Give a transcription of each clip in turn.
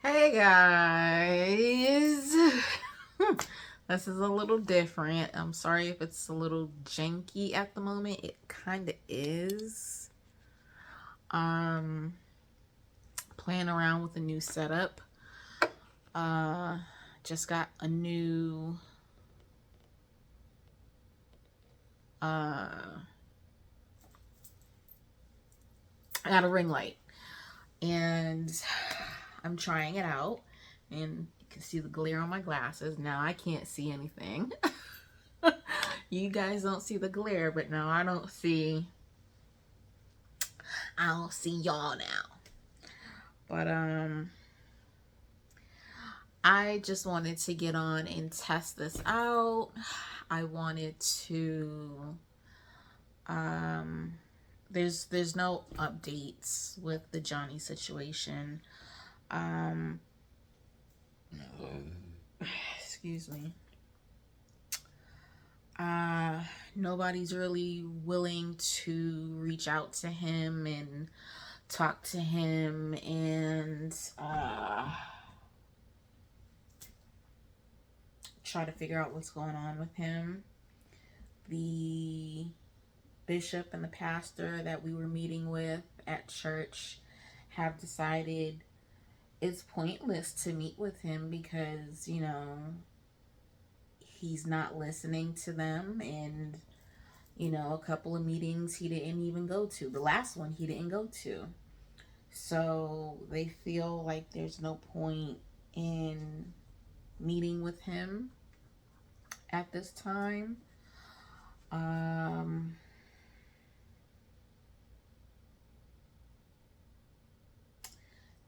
Hey guys. This is a little different. I'm sorry if it's a little janky at the moment. It kind of is. Um Playing around with a new setup. Uh just got a new I got a ring light and I'm trying it out, and you can see the glare on my glasses. Now I can't see anything. You guys don't see the glare, but now I don't see y'all now. But I just wanted to get on and test this out. I wanted to um there's no updates with the Johnny situation. Um excuse me. Uh Nobody's really willing to reach out to him and talk to him and try to figure out what's going on with him. The bishop and the pastor that we were meeting with at church have decided it's pointless to meet with him because, he's not listening to them. And, a couple of meetings he didn't even go to. The last one he didn't go to. So they feel like there's no point in meeting with him at this time. Um,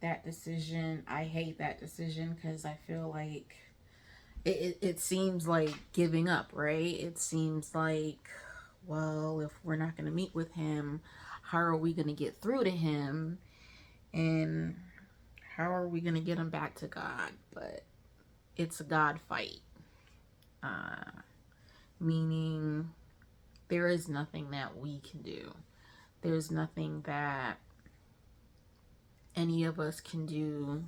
that decision, I hate that decision because I feel like it seems like giving up, right? It seems like, well, if we're not going to meet with him, how are we going to get through to him? And how are we going to get him back to God? But it's a God fight, uh, meaning there is nothing that we can do. There's nothing that any of us can do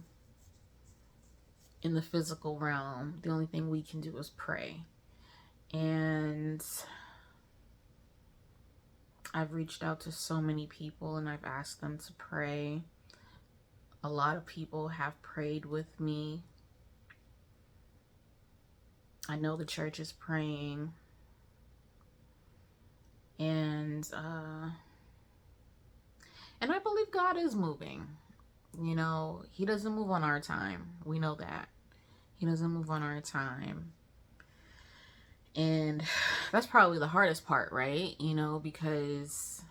in the physical realm. The only thing we can do is pray. And I've reached out to so many people and I've asked them to pray. A lot of people have prayed with me. I know the church is praying. And I believe God is moving. He doesn't move on our time. We know that. He doesn't move on our time. And that's probably the hardest part, right? Because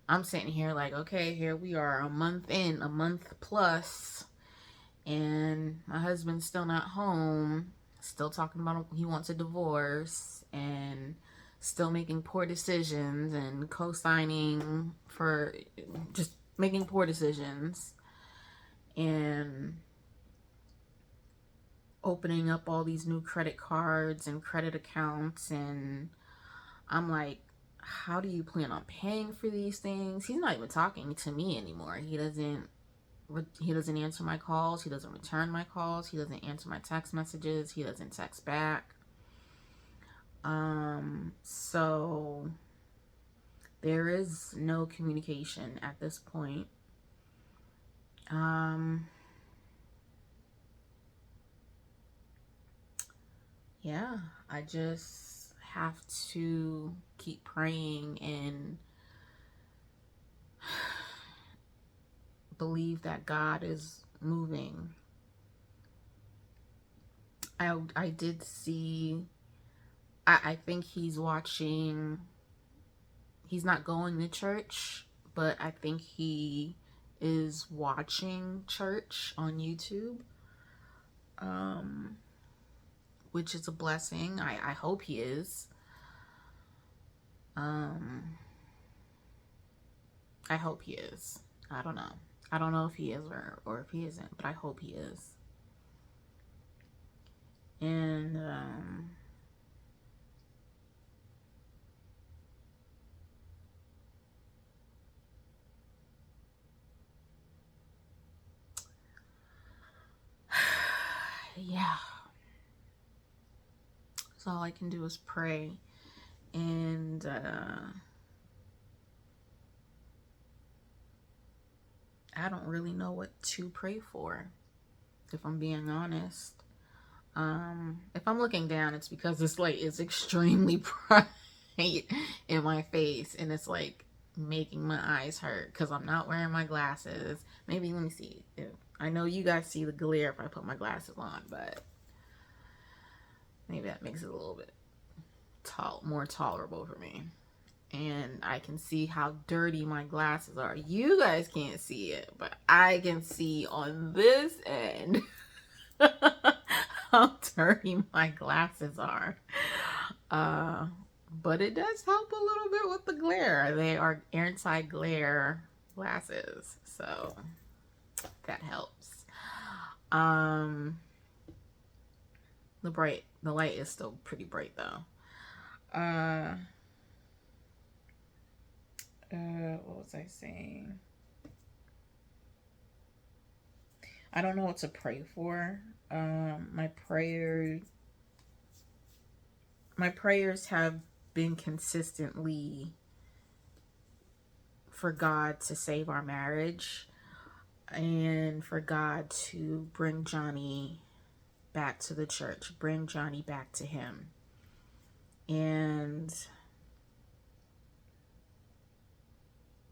I'm sitting here like, okay, here we are a month in, a month plus, and my husband's still not home, still talking about he wants a divorce, and still making poor decisions and co-signing for just making poor decisions and opening up all these new credit cards and credit accounts. And I'm like, how do you plan on paying for these things? He's not even talking to me anymore. He doesn't answer my calls. He doesn't return my calls. He doesn't answer my text messages. He doesn't text back. So there is no communication at this point. Yeah, I just have to keep praying and believe that God is moving. I did see, I think he's watching, he's not going to church, but I think he is watching church on YouTube, which is a blessing. I hope he is. I hope he is. I don't know. I don't know if he is or if he isn't, but I hope he is. And yeah, so all I can do is pray. And I don't really know what to pray for, if I'm being honest. If I'm looking down, it's because this light is extremely bright in my face, and it's like making my eyes hurt because I'm not wearing my glasses. Maybe let me see. I know you guys see the glare if I put my glasses on, but maybe that makes it a little bit more tolerable for me. And I can see how dirty my glasses are. You guys can't see it, but I can see on this end how dirty my glasses are. But it does help a little bit with the glare. They are anti-glare glasses, so that helps. The light is still pretty bright though. What was I saying? I don't know what to pray for. My prayers have been consistently for God to save our marriage and for God to bring Johnny back to the church, bring Johnny back to him. And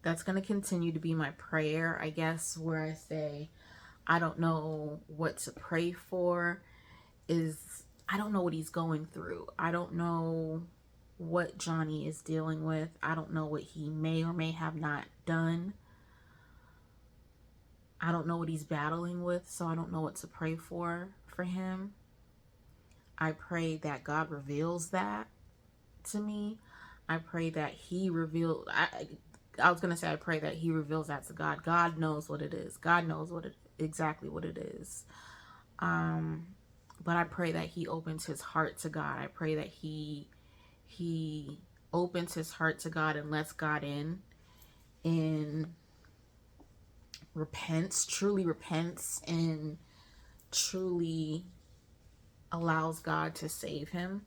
that's going to continue to be my prayer, I guess. Where I say I don't know what to pray for is I don't know what he's going through. I don't know what Johnny is dealing with. I don't know what he may or may have not done. I don't know what he's battling with, so I don't know what to pray for him. I pray that God reveals that to me. I pray that he reveals, I was going to say I pray that he reveals that to God. God knows what it is. God knows exactly what it is. But I pray that he opens his heart to God. I pray that he opens his heart to God and lets God in and truly repents, and truly allows God to save him.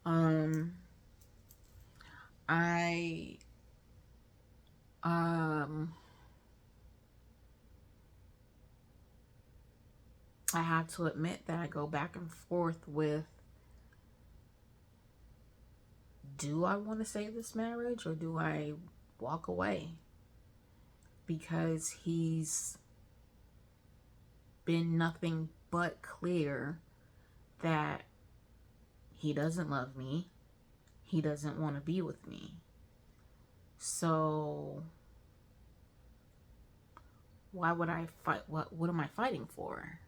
I have to admit that I go back and forth with, do I want to save this marriage or do I walk away? Because he's been nothing but clear that he doesn't love me. He doesn't want to be with me. So why would I fight? What am I fighting for?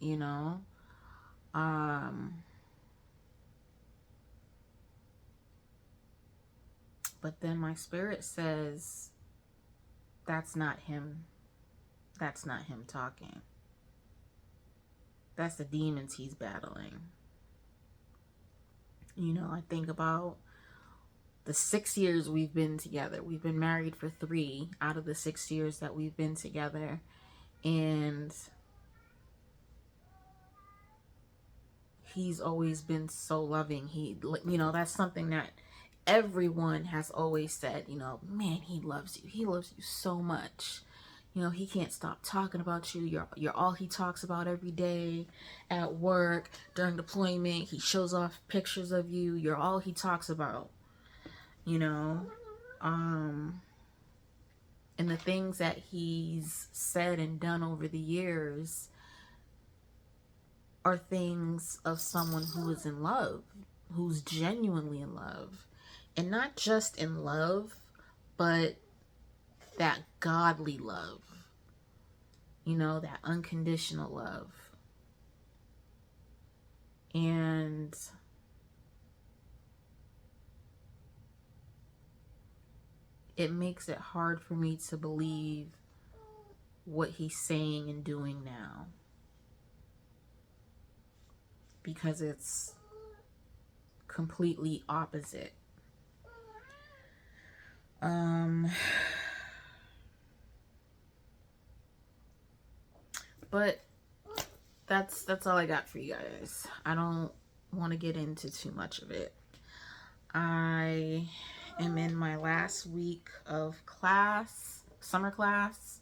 You know? But then my spirit says, that's not him. That's not him talking. That's the demons he's battling. You know, I think about the 6 years we've been together. We've been married for 3 out of the 6 years that we've been together. And he's always been so loving. That's something that everyone has always said, man, he loves you. He loves you so much. He can't stop talking about you. You're all he talks about every day at work, during deployment. He shows off pictures of you. You're all he talks about, and the things that he's said and done over the years are things of someone who is in love, who's genuinely in love. And not just in love, but that godly love. That unconditional love. And it makes it hard for me to believe what he's saying and doing now. Because it's completely opposite. But that's all I got for you guys. I don't want to get into too much of it. I am in my last week of class, summer class.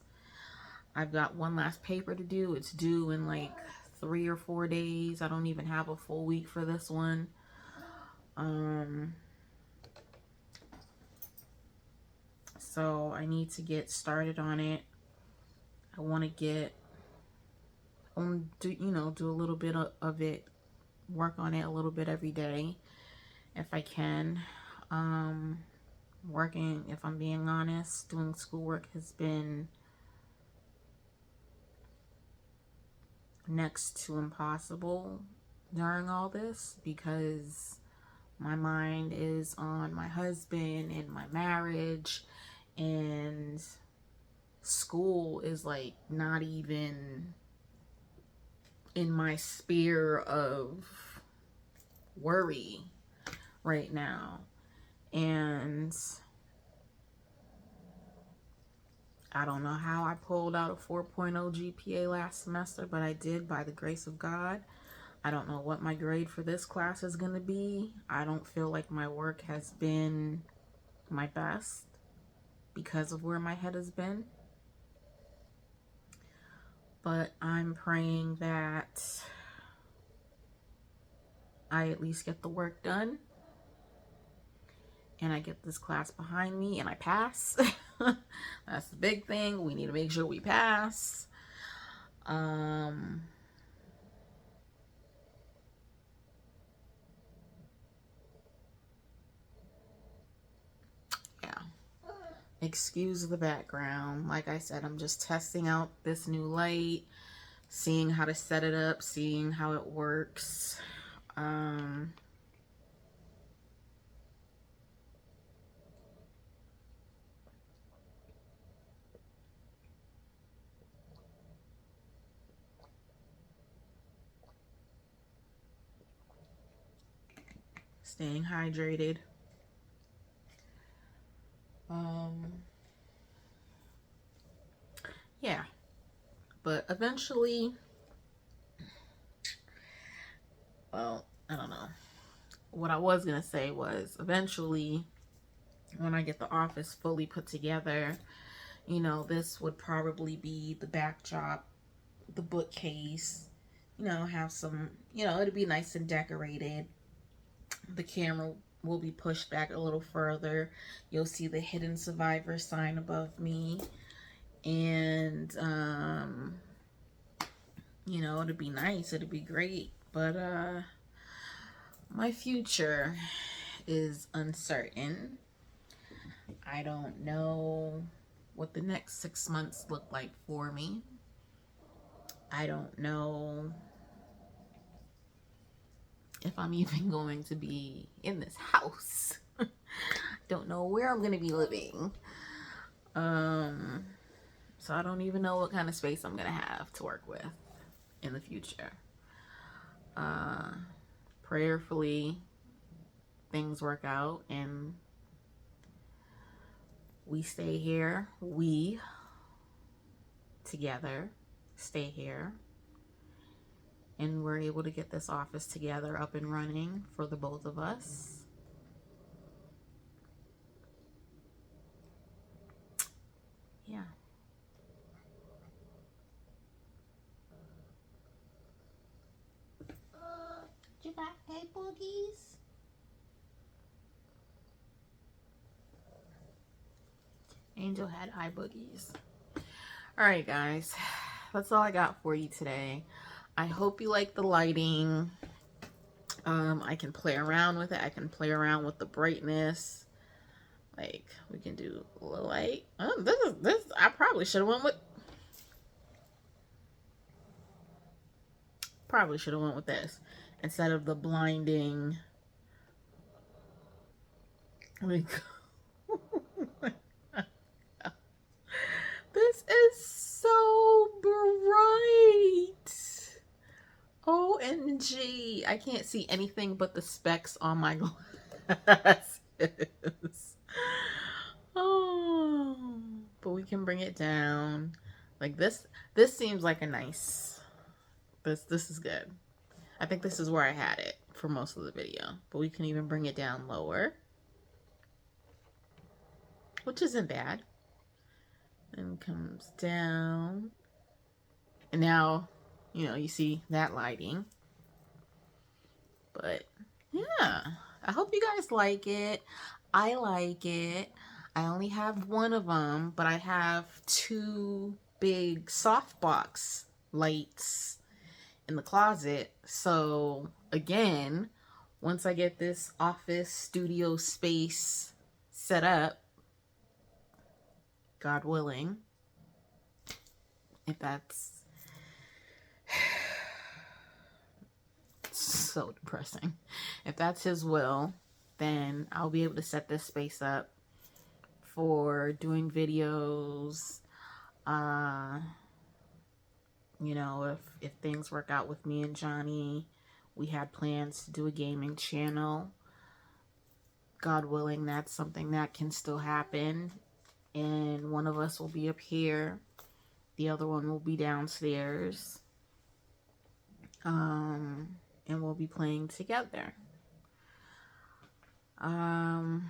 I've got one last paper to do. It's due in like 3 or 4 days. I don't even have a full week for this one. So I need to get started on it. I want to do a little bit of it, work on it a little bit every day if I can. Working, if I'm being honest, doing schoolwork has been next to impossible during all this because my mind is on my husband and my marriage, and school is like not even in my sphere of worry right now. And I don't know how I pulled out a 4.0 GPA last semester, but I did by the grace of God. I don't know what my grade for this class is going to be. I don't feel like my work has been my best because of where my head has been. But I'm praying that I at least get the work done and I get this class behind me and I pass. That's the big thing. We need to make sure we pass. Yeah. Excuse the background. Like I said, I'm just testing out this new light, seeing how to set it up, seeing how it works. Staying hydrated. Yeah. But eventually, well, I don't know. What I was going to say was eventually, when I get the office fully put together, this would probably be the backdrop, the bookcase, have some, it'd be nice and decorated. The camera will be pushed back a little further. You'll see the Hidden.Survivor sign above me. And, it'd be nice. It'd be great. But, my future is uncertain. I don't know what the next 6 months look like for me. I don't know if I'm even going to be in this house. Don't know where I'm going to be living. So I don't even know what kind of space I'm going to have to work with in the future. Prayerfully, things work out and we stay here. We together stay here. And we're able to get this office together, up and running for the both of us. Yeah. You got eye boogies? Angel had eye boogies. All right, guys. That's all I got for you today. I hope you like the lighting. I can play around with it. I can play around with the brightness. Like, we can do a little light. Oh, this. I probably should have went with. Probably should have went with this instead of the blinding. Like, this is so bright. OMG. I can't see anything but the specks on my glasses. Oh, but we can bring it down. Like this seems like a nice This is good. I think this is where I had it for most of the video, but we can even bring it down lower, which isn't bad. And comes down. And now, you know, you see that lighting. But yeah, I hope you guys like it. I like it. I only have one of them, but I have two big softbox lights in the closet. So again, once I get this office studio space set up, God willing, if that's so depressing, if that's his will, then I'll be able to set this space up for doing videos. You know, if things work out with me and Johnny, we had plans to do a gaming channel. God willing, that's something that can still happen. And one of us will be up here. The other one will be downstairs. And we'll be playing together. But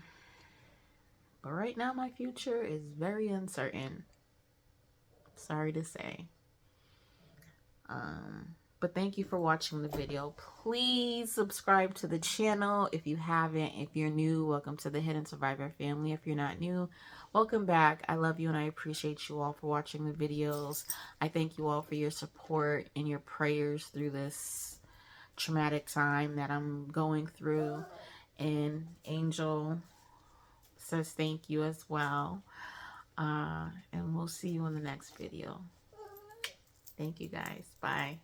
right now my future is very uncertain. Sorry to say. But thank you for watching the video. Please subscribe to the channel if you haven't. If you're new, welcome to the Hidden.Survivor family. If you're not new, welcome back. I love you and I appreciate you all for watching the videos. I thank you all for your support and your prayers through this traumatic time that I'm going through. And Angel says thank you as well. And we'll see you in the next video. Thank you guys. Bye.